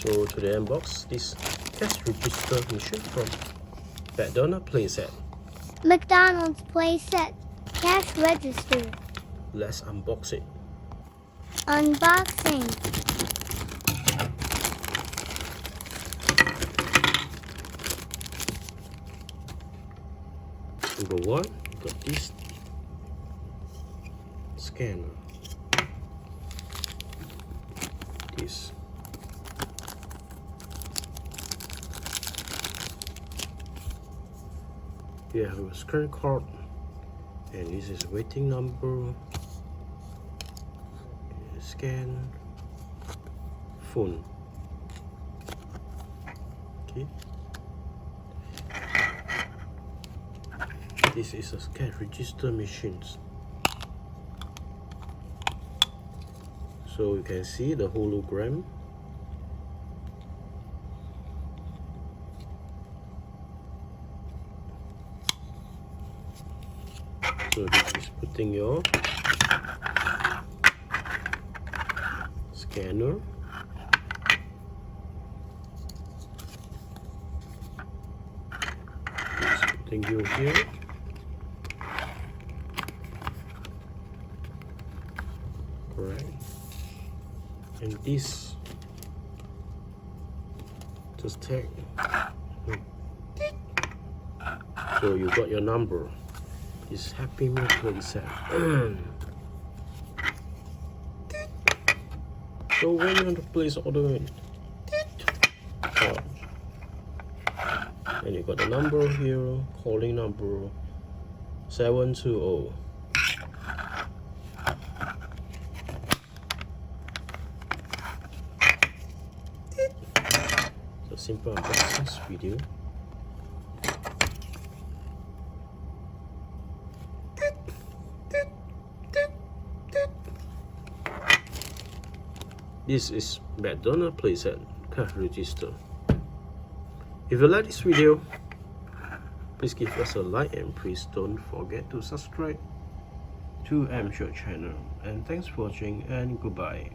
So today I unbox this cash register machine from McDonald's Playset. McDonald's Playset cash register. Let's unbox it. Unboxing. Number one, we got this scanner. This. You have a credit card, and this is waiting number. Scan phone. Okay. This is a cash register machines. So you can see the hologram. So this is putting your scanner. It's putting you here. Correct. And this just take. So you got your number. It's Happy Meal Playset. So when you want to place order in, and you got the number here, calling number 720. So simple unboxing video. This is McDonald's Playset cash register. If you like this video, please give us a like and please don't forget to subscribe to MShort channel. And thanks for watching and goodbye.